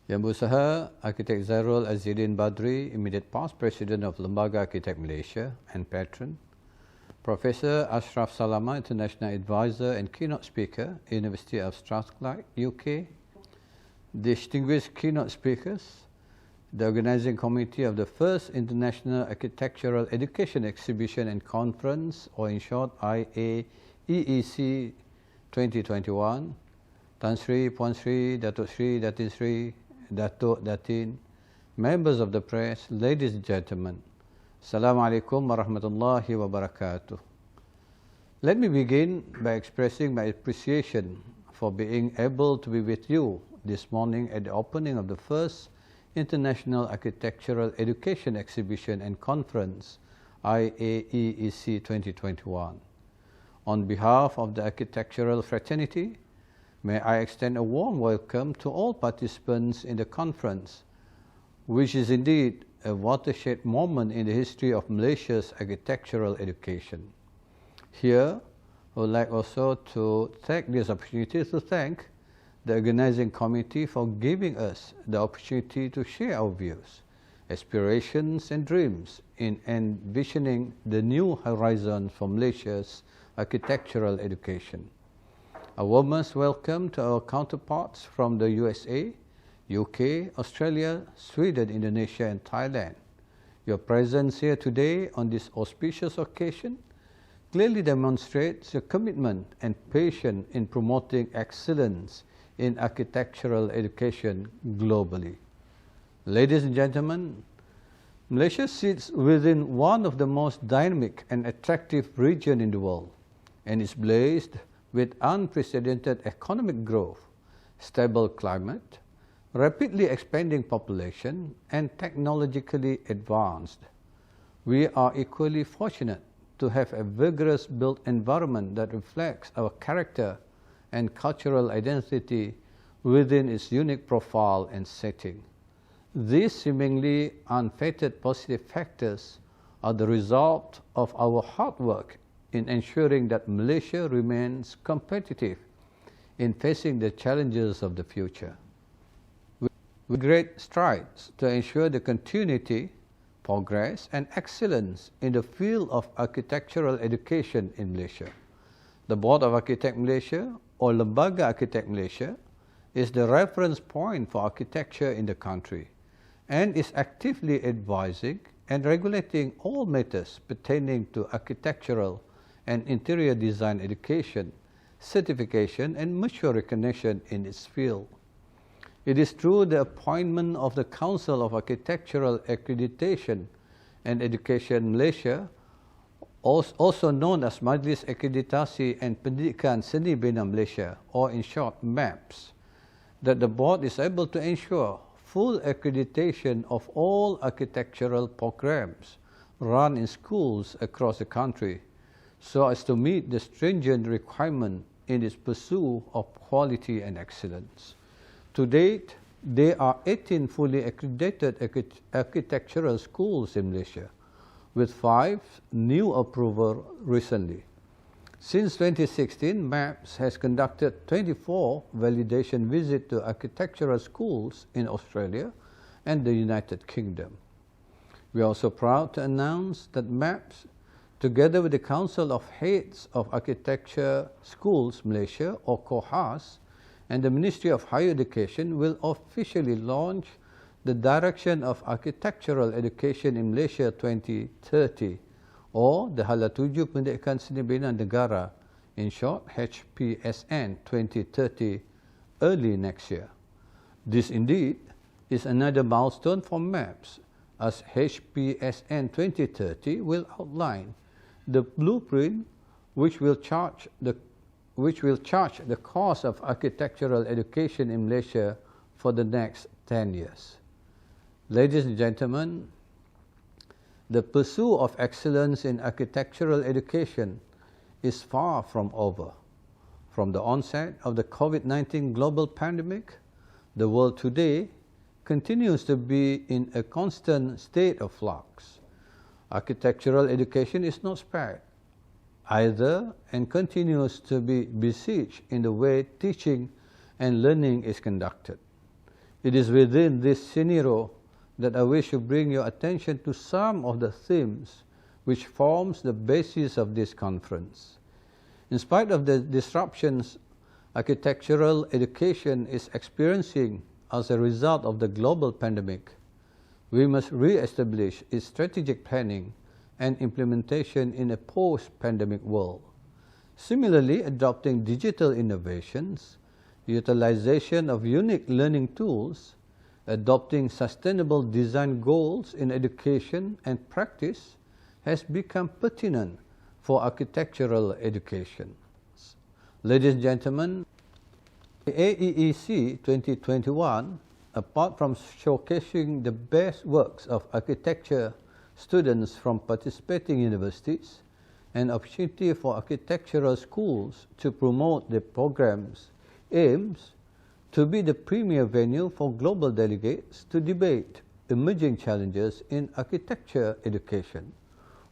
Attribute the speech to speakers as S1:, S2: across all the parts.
S1: Yang Berusaha Arkitek Zairul Azidin Badri, immediate past President of Lembaga Arkitek Malaysia and patron. Professor Ashraf Salama, International Advisor and Keynote Speaker, University of Strathclyde, UK. Distinguished keynote speakers, the Organizing Committee of the first International Architectural Education Exhibition and Conference, or in short IAEEC 2021, Tan Sri, Puan Sri, Datuk Sri, Datin Sri, Datuk, Datin, members of the press, ladies and gentlemen, Assalamualaikum warahmatullahi wabarakatuh. Let me begin by expressing my appreciation for being able to be with you this morning at the opening of the first International Architectural Education Exhibition and Conference, IAEEC 2021. On behalf of the architectural fraternity, may I extend a warm welcome to all participants in the conference, which is indeed a watershed moment in the history of Malaysia's architectural education. Here, I would like also to take this opportunity to thank the Organizing Committee for giving us the opportunity to share our views, aspirations and dreams in envisioning the new horizon for Malaysia's architectural education. A warmest welcome to our counterparts from the USA, UK, Australia, Sweden, Indonesia and Thailand. Your presence here today on this auspicious occasion clearly demonstrates your commitment and passion in promoting excellence in architectural education globally. Ladies and gentlemen, Malaysia sits within one of the most dynamic and attractive regions in the world and is blessed with unprecedented economic growth, stable climate, rapidly expanding population, and technologically advanced. We are equally fortunate to have a vigorous built environment that reflects our character and cultural identity within its unique profile and setting. These seemingly unfettered positive factors are the result of our hard work in ensuring that Malaysia remains competitive in facing the challenges of the future. We great strides to ensure the continuity, progress and excellence in the field of architectural education in Malaysia. The Board of Architect Malaysia, or Lembaga Arkitek Malaysia, is the reference point for architecture in the country and is actively advising and regulating all matters pertaining to architectural and interior design education, certification and mutual recognition in its field. It is through the appointment of the Council of Architectural Accreditation and Education Malaysia, also known as Majlis Akreditasi and Pendidikan Seni Bina Malaysia, or in short MAPS, that the board is able to ensure full accreditation of all architectural programs run in schools across the country, so as to meet the stringent requirement in its pursuit of quality and excellence. To date, there are 18 fully accredited architectural schools in Malaysia, with 5 new approvals recently. Since 2016, MAPS has conducted 24 validation visits to architectural schools in Australia and the United Kingdom. We are also proud to announce that MAPS, together with the Council of Heads of Architecture Schools Malaysia, or KOHAS, and the Ministry of Higher Education, will officially launch the Direction of Architectural Education in Malaysia 2030, or the Hala 7 Pendidikan Seni Bina Negara, in short HPSN 2030, early next year. This indeed is another milestone for MAPS, as HPSN 2030 will outline the blueprint which will charge the course of architectural education in Malaysia for the next 10 years. Ladies and gentlemen, the pursuit of excellence in architectural education is far from over. From the onset of the COVID-19 global pandemic, the world today continues to be in a constant state of flux. Architectural education is not spared either and continues to be besieged in the way teaching and learning is conducted. It is within this scenario that I wish to bring your attention to some of the themes which forms the basis of this conference. In spite of the disruptions architectural education is experiencing as a result of the global pandemic, we must re-establish its strategic planning and implementation in a post-pandemic world. Similarly, adopting digital innovations, utilization of unique learning tools, adopting sustainable design goals in education and practice has become pertinent for architectural education. Ladies and gentlemen, the IAEEC 2021, apart from showcasing the best works of architecture students from participating universities, an opportunity for architectural schools to promote their programs, aims to be the premier venue for global delegates to debate emerging challenges in architecture education,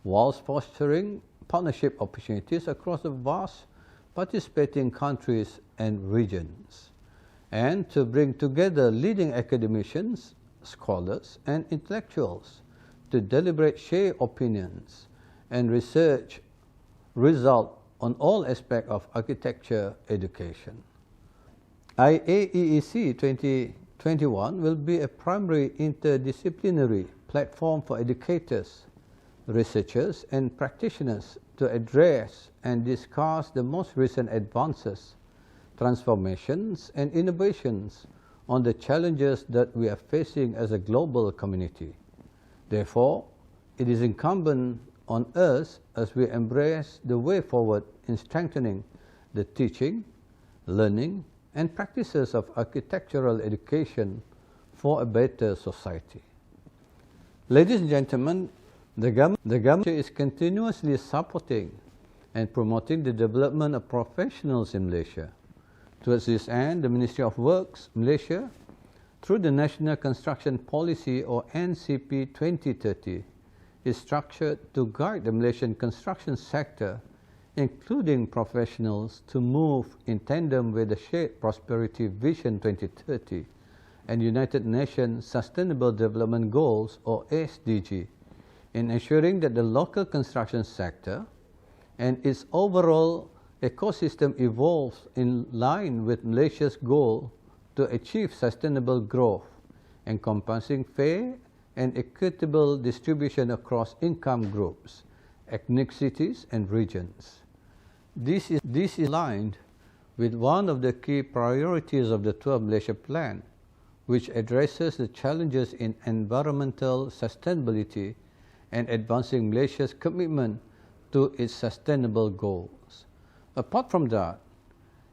S1: whilst fostering partnership opportunities across the vast participating countries and regions, and to bring together leading academicians, scholars, and intellectuals to deliberate, share opinions, and research result on all aspects of architecture education. IAEEC 2021 will be a primary interdisciplinary platform for educators, researchers, and practitioners to address and discuss the most recent advances, transformations, and innovations on the challenges that we are facing as a global community. Therefore, it is incumbent on us as we embrace the way forward in strengthening the teaching, learning, and practices of architectural education for a better society. Ladies and gentlemen, the government is continuously supporting and promoting the development of professionals in Malaysia. Towards this end, the Ministry of Works, Malaysia, through the National Construction Policy or NCP 2030, is structured to guide the Malaysian construction sector, including professionals, to move in tandem with the Shared Prosperity Vision 2030 and United Nations Sustainable Development Goals or SDG, in ensuring that the local construction sector and its overall ecosystem evolves in line with Malaysia's goal to achieve sustainable growth, encompassing fair and equitable distribution across income groups, ethnicities, and regions. This is aligned with one of the key priorities of the 12 Malaysia Plan, which addresses the challenges in environmental sustainability and advancing Malaysia's commitment to its sustainable goals. Apart from that,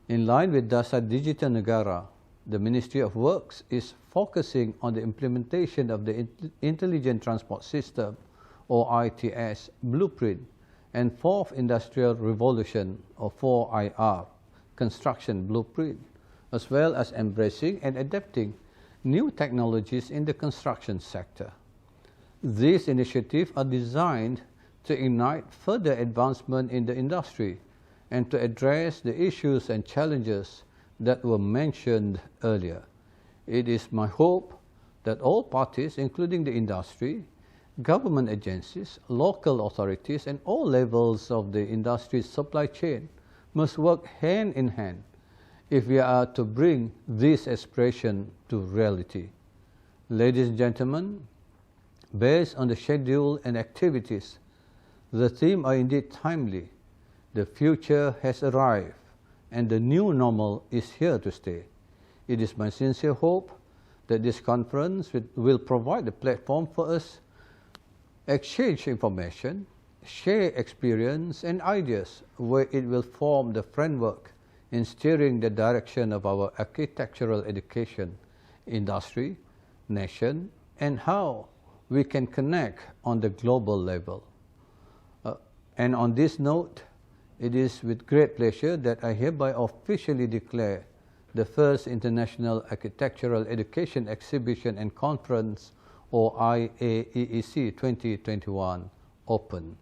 S1: in line with Dasar Digital Negara, the Ministry of Works is focusing on the implementation of the Intelligent Transport System, or ITS, blueprint and Fourth Industrial Revolution, or 4IR, construction blueprint, as well as embracing and adapting new technologies in the construction sector. These initiatives are designed to ignite further advancement in the industry and to address the issues and challenges that were mentioned earlier. It is my hope that all parties, including the industry, government agencies, local authorities, and all levels of the industry's supply chain must work hand in hand if we are to bring this aspiration to reality. Ladies and gentlemen, based on the schedule and activities, the themes are indeed timely. The future has arrived, and the new normal is here to stay. It is my sincere hope that this conference will provide a platform for us exchange information, share experience and ideas, where it will form the framework in steering the direction of our architectural education, industry, nation, and how we can connect on the global level. And on this note, it is with great pleasure that I hereby officially declare the first International Architectural Education Exhibition and Conference, or IAEEC 2021, open.